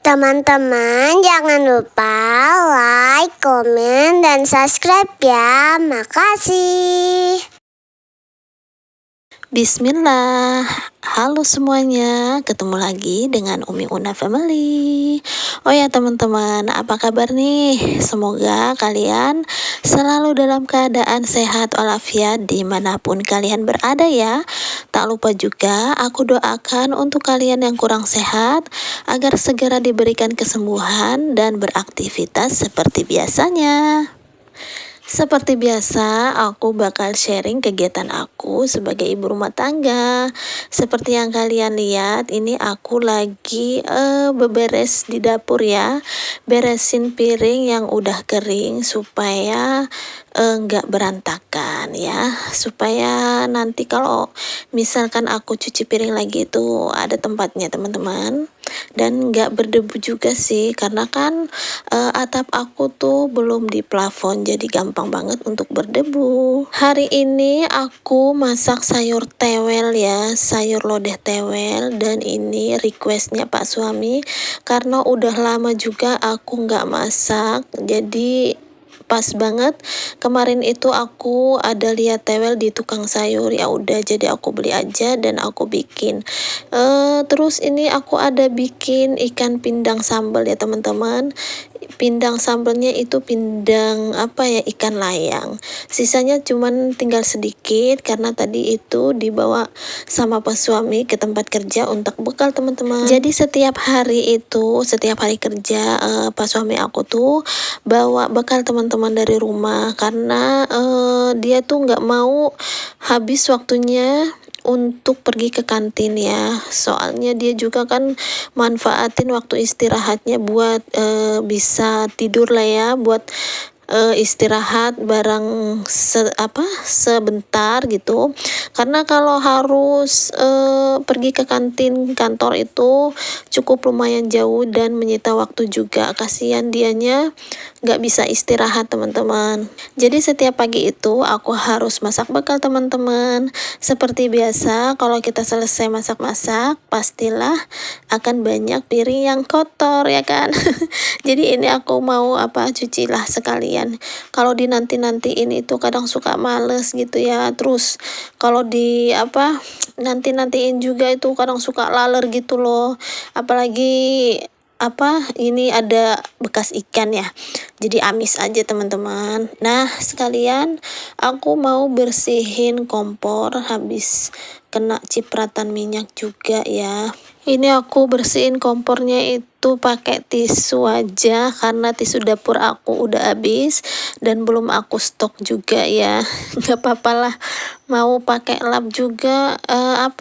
Teman-teman jangan lupa like, komen, dan subscribe ya. Makasih. Bismillah, halo semuanya, ketemu lagi dengan Umi Una Family. Oh ya teman-teman, apa kabar nih? Semoga kalian selalu dalam keadaan sehat walafiat dimanapun kalian berada ya. Tak lupa juga aku doakan untuk kalian yang kurang sehat agar segera diberikan kesembuhan dan beraktivitas seperti biasanya. Seperti biasa, aku bakal sharing kegiatan aku sebagai ibu rumah tangga. Seperti yang kalian lihat, ini aku lagi beberes di dapur ya. Beresin piring yang udah kering supaya nggak berantakan ya. Supaya nanti kalau misalkan aku cuci piring lagi itu ada tempatnya teman-teman. Dan nggak berdebu juga sih, karena kan atap aku tuh belum di plafon, jadi gampang banget untuk berdebu. Hari ini aku masak sayur tewel ya, sayur lodeh tewel, dan ini requestnya Pak suami karena udah lama juga aku nggak masak, jadi pas banget kemarin itu aku ada lihat tewel di tukang sayur, ya udah jadi aku beli aja dan aku bikin. Terus ini aku ada bikin ikan pindang sambal ya teman-teman. Pindang sambalnya itu pindang apa ya, ikan layang. Sisanya cuman tinggal sedikit karena tadi itu dibawa sama pas suami ke tempat kerja untuk bekal teman-teman. Jadi setiap hari kerja pas suami aku tuh bawa bekal teman-teman dari rumah karena dia tuh nggak mau habis waktunya untuk pergi ke kantin ya, soalnya dia juga kan manfaatin waktu istirahatnya buat bisa tidur lah ya, buat istirahat bareng sebentar gitu, karena kalau harus pergi ke kantin kantor itu cukup lumayan jauh dan menyita waktu juga, kasihan dianya nggak bisa istirahat teman-teman. Jadi setiap pagi itu aku harus masak bekal teman-teman. Seperti biasa kalau kita selesai masak-masak pastilah akan banyak piring yang kotor ya kan. Jadi ini aku mau cucilah sekalian. Kalau dinanti-nantiin itu kadang suka males gitu ya. Terus kalau nanti-nantiin juga itu kadang suka laler gitu loh. Apalagi ini ada bekas ikan ya, jadi amis aja teman-teman. Nah sekalian aku mau bersihin kompor, habis kena cipratan minyak juga ya. Ini aku bersihin kompornya itu pakai tisu aja karena tisu dapur aku udah habis dan belum aku stok juga ya. Nggak apa-apa lah, mau pakai lap juga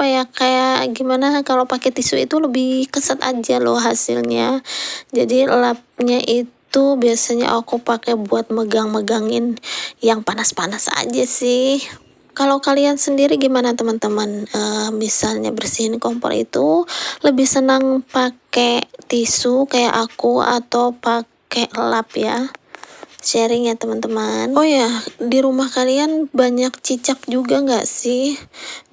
kayak gimana, kalau pakai tisu itu lebih keset aja loh hasilnya. Jadi lapnya itu biasanya aku pakai buat megang-megangin yang panas-panas aja sih. Kalau kalian sendiri gimana teman-teman? Misalnya bersihin kompor itu lebih senang pakai tisu kayak aku atau pakai lap ya? Sharing ya teman-teman. Oh ya, di rumah kalian banyak cicak juga nggak sih?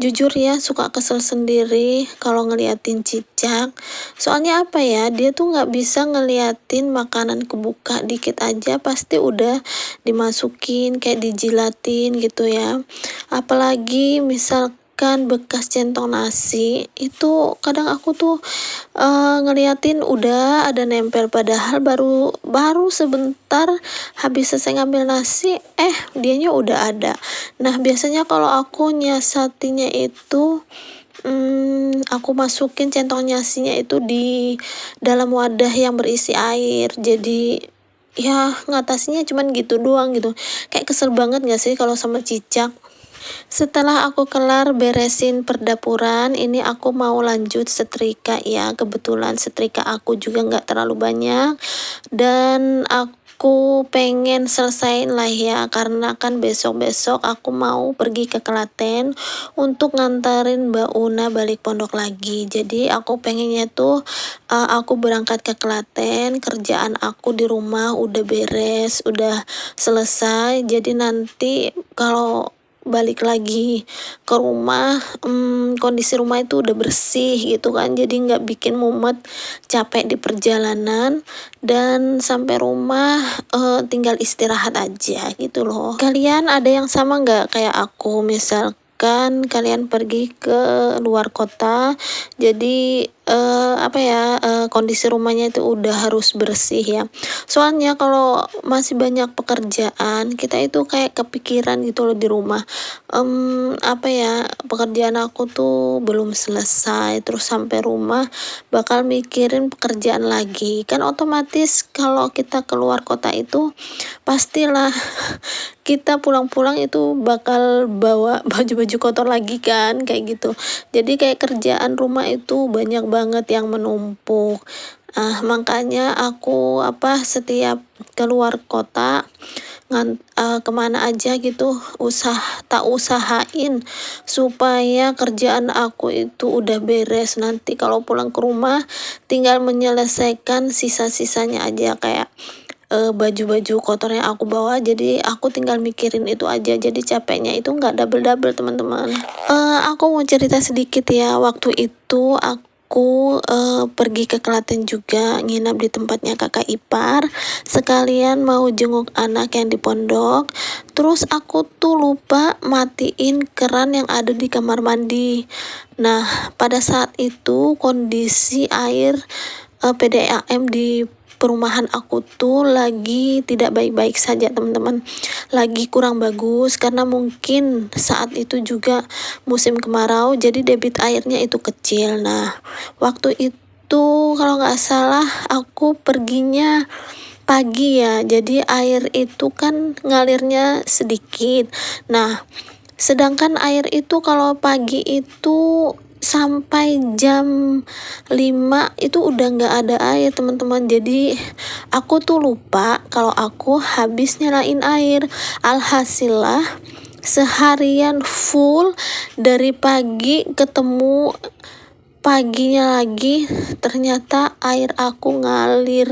Jujur ya, suka kesel sendiri kalau ngeliatin cicak. Soalnya dia tuh nggak bisa ngeliatin makanan kebuka dikit aja pasti udah dimasukin kayak dijilatin gitu ya. Apalagi misalkan bekas centong nasi itu kadang aku tuh ngeliatin udah ada nempel, padahal baru sebentar habis selesai ngambil nasi dianya udah ada. Nah biasanya kalau aku nyiasatinya itu aku masukin centong nasinya itu di dalam wadah yang berisi air, jadi ya ngatasinya cuman gitu doang gitu. Kayak kesel banget gak sih kalau sama cicak. Setelah aku kelar beresin perdapuran, ini aku mau lanjut setrika ya. Kebetulan setrika aku juga nggak terlalu banyak dan aku pengen selesaiin lah ya, karena kan besok-besok aku mau pergi ke Klaten untuk ngantarin Mbak Una balik pondok lagi. Jadi aku pengennya tuh aku berangkat ke Klaten, kerjaan aku di rumah udah beres, udah selesai. Jadi nanti kalau balik lagi ke rumah, kondisi rumah itu udah bersih gitu kan, jadi nggak bikin mumet, capek di perjalanan, dan sampai rumah tinggal istirahat aja gitu loh. Kalian ada yang sama nggak kayak aku? Misalkan kalian pergi ke luar kota, jadi kondisi rumahnya itu udah harus bersih ya. Soalnya kalau masih banyak pekerjaan, kita itu kayak kepikiran gitu loh di rumah. Pekerjaan aku tuh belum selesai, terus sampai rumah bakal mikirin pekerjaan lagi. Kan otomatis kalau kita keluar kota itu pastilah kita pulang-pulang itu bakal bawa baju-baju kotor lagi kan, kayak gitu. Jadi kayak kerjaan rumah itu banyak banget yang menumpuk. Makanya aku setiap keluar kota kemana aja gitu usahain supaya kerjaan aku itu udah beres. Nanti kalau pulang ke rumah tinggal menyelesaikan sisa-sisanya aja, kayak baju-baju kotor yang aku bawa, jadi aku tinggal mikirin itu aja, jadi capeknya itu nggak double-double teman-teman. Aku mau cerita sedikit ya. Waktu itu aku pergi ke Klaten juga, nginap di tempatnya kakak ipar, sekalian mau jenguk anak yang di pondok. Terus aku tuh lupa matiin keran yang ada di kamar mandi. Nah, pada saat itu kondisi air PDAM di perumahan aku tuh lagi tidak baik-baik saja teman-teman, lagi kurang bagus karena mungkin saat itu juga musim kemarau, jadi debit airnya itu kecil. Nah, waktu itu kalau nggak salah aku perginya pagi ya, jadi air itu kan ngalirnya sedikit. Nah, sedangkan air itu kalau pagi itu sampai jam 5 itu udah nggak ada air teman-teman. Jadi aku tuh lupa kalau aku habis nyalain air. Alhasilnya seharian full dari pagi ketemu paginya lagi, ternyata air aku ngalir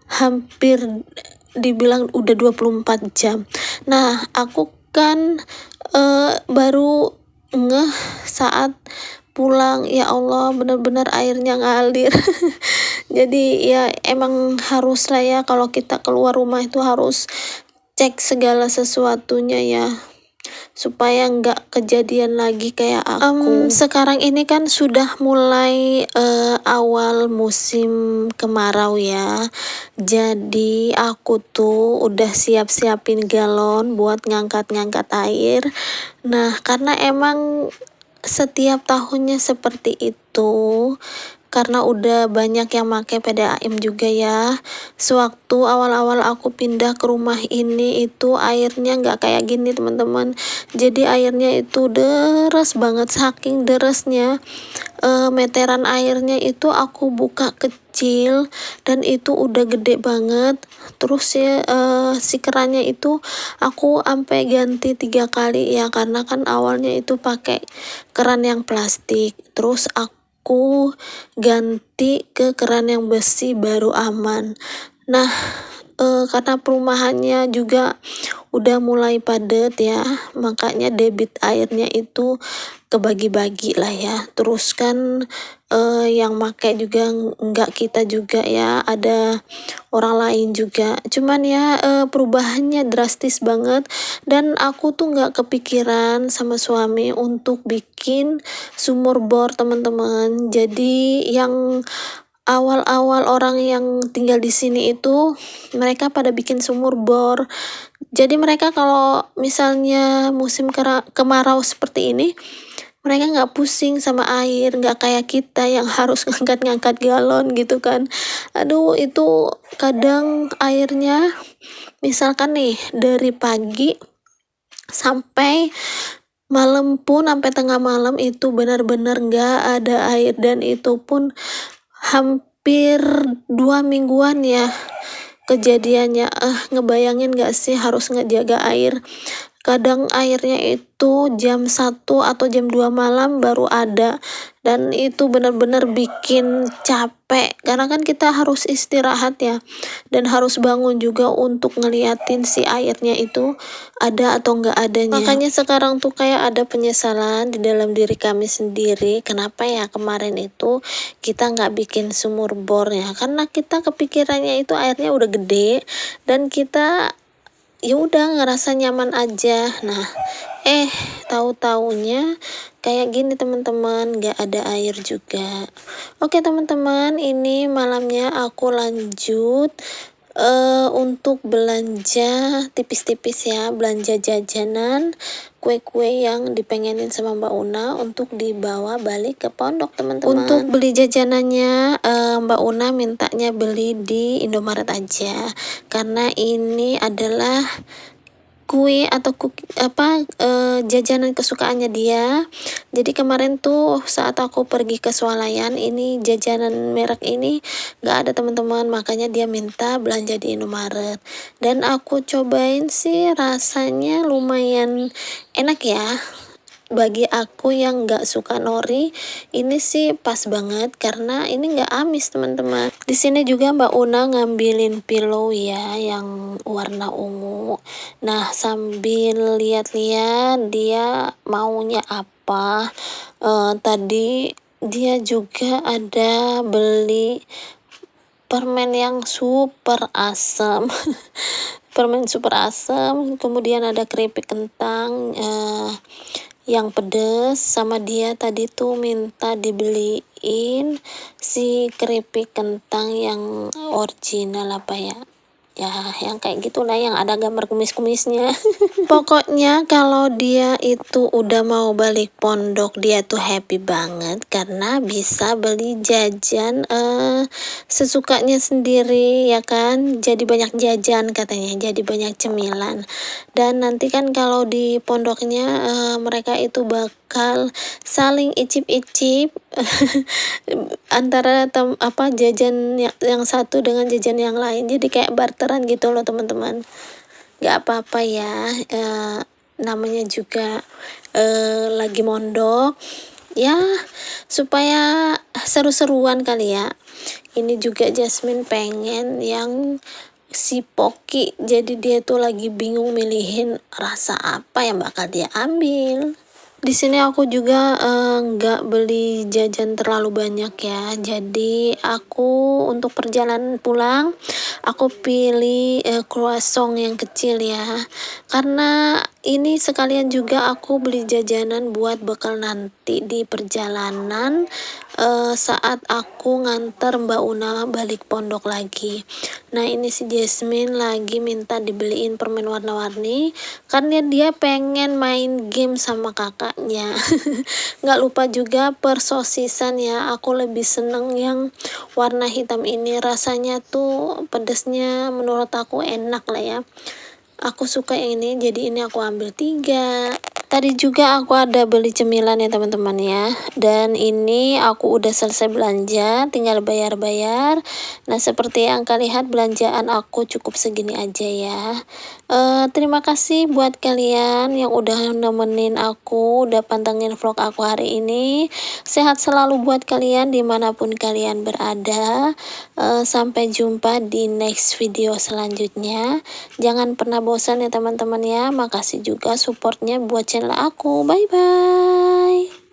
hampir dibilang udah 24 jam. Nah, aku kan baru ngeh saat pulang, ya Allah benar-benar airnya ngalir. Jadi ya emang harus lah ya, kalau kita keluar rumah itu harus cek segala sesuatunya ya, supaya nggak kejadian lagi kayak aku. Sekarang ini kan sudah mulai awal musim kemarau ya, jadi aku tuh udah siap-siapin galon buat ngangkat-ngangkat air. Nah, karena emang setiap tahunnya seperti itu, karena udah banyak yang pakai PDAM juga ya. Sewaktu awal-awal aku pindah ke rumah ini itu airnya nggak kayak gini teman-teman. Jadi airnya itu deres banget, saking deresnya. Meteran airnya itu aku buka kecil dan itu udah gede banget. Terus ya si kerannya itu aku sampai ganti 3 kali ya, karena kan awalnya itu pakai keran yang plastik. Terus aku ganti ke keran yang besi baru aman. Nah, karena perumahannya juga udah mulai padat ya, makanya debit airnya itu kebagi-bagi lah ya. Terus kan yang make juga nggak kita juga ya, ada orang lain juga. Cuman ya perubahannya drastis banget, dan aku tuh nggak kepikiran sama suami untuk bikin sumur bor teman-teman. Jadi yang awal-awal orang yang tinggal di sini itu mereka pada bikin sumur bor. Jadi mereka kalau misalnya musim kemarau seperti ini, mereka nggak pusing sama air, nggak kayak kita yang harus ngangkat-ngangkat galon gitu kan. Aduh, itu kadang airnya misalkan nih dari pagi sampai malam pun, sampai tengah malam itu benar-benar nggak ada air, dan itu pun hampir 2 mingguan ya kejadiannya. Ngebayangin gak sih harus ngejaga air Kadang airnya itu jam 1 atau jam 2 malam baru ada, dan itu benar-benar bikin capek karena kan kita harus istirahat ya, dan harus bangun juga untuk ngeliatin si airnya itu ada atau nggak adanya. Makanya sekarang tuh kayak ada penyesalan di dalam diri kami sendiri, kenapa ya kemarin itu kita nggak bikin sumur bor ya, karena kita kepikirannya itu airnya udah gede dan kita ya udah ngerasa nyaman aja. Nah, tahu-taunya kayak gini teman-teman, nggak ada air juga. Oke teman-teman, ini malamnya aku lanjut untuk belanja tipis-tipis ya, belanja jajanan, kue-kue yang dipengenin sama Mbak Una untuk dibawa balik ke pondok teman-teman. Untuk beli jajanannya Mbak Una mintanya beli di Indomaret aja, karena ini adalah kue atau jajanan kesukaannya dia. Jadi kemarin tuh saat aku pergi ke swalayan, ini jajanan merek ini nggak ada teman-teman, makanya dia minta belanja di Indomaret, dan aku cobain sih rasanya lumayan enak ya. Bagi aku yang nggak suka nori, ini sih pas banget karena ini nggak amis teman-teman. Di sini juga Mbak Una ngambilin pillow ya yang warna ungu. Nah, sambil lihat-lihat dia maunya apa. Tadi dia juga ada beli permen yang super asam. Permen super asam, kemudian ada keripik kentang yang pedes, sama dia tadi tuh minta dibeliin si keripik kentang yang original apa ya, yang kayak gitulah, yang ada gambar kumis-kumisnya. Pokoknya kalau dia itu udah mau balik pondok, dia tuh happy banget karena bisa beli jajan sesukanya sendiri ya kan. Jadi banyak jajan katanya, jadi banyak cemilan. Dan nanti kan kalau di pondoknya mereka itu bakal saling icip-icip antara jajan yang satu dengan jajan yang lain. Jadi kayak barteran gitu loh teman-teman. Gak apa-apa ya, namanya juga lagi mondok ya, supaya seru-seruan kali ya. Ini juga Jasmine pengen yang si Poki, jadi dia tuh lagi bingung milihin rasa apa yang bakal dia ambil. Di sini aku juga nggak beli jajan terlalu banyak ya. Jadi aku untuk perjalanan pulang, aku pilih croissant yang kecil ya. Karena ini sekalian juga aku beli jajanan buat bekal nanti di perjalanan saat aku nganter Mbak Una balik pondok lagi. Nah, ini si Jasmine lagi minta dibeliin permen warna-warni karena dia pengen main game sama kakaknya. Nggak lupa juga persosisan ya, aku lebih seneng yang warna hitam ini, rasanya tuh pedesnya menurut aku enak lah ya. Aku suka yang ini, jadi ini aku ambil 3. Tadi juga aku ada beli cemilan ya teman-teman ya. Dan ini aku udah selesai belanja, tinggal bayar-bayar. Nah, seperti yang kalian lihat belanjaan aku cukup segini aja ya. Terima kasih buat kalian yang udah nemenin aku, udah pantengin vlog aku hari ini. Sehat selalu buat kalian dimanapun kalian berada. Sampai jumpa di next video selanjutnya. Jangan pernah bosan ya teman-teman ya. Makasih juga supportnya buat channel aku. Bye bye.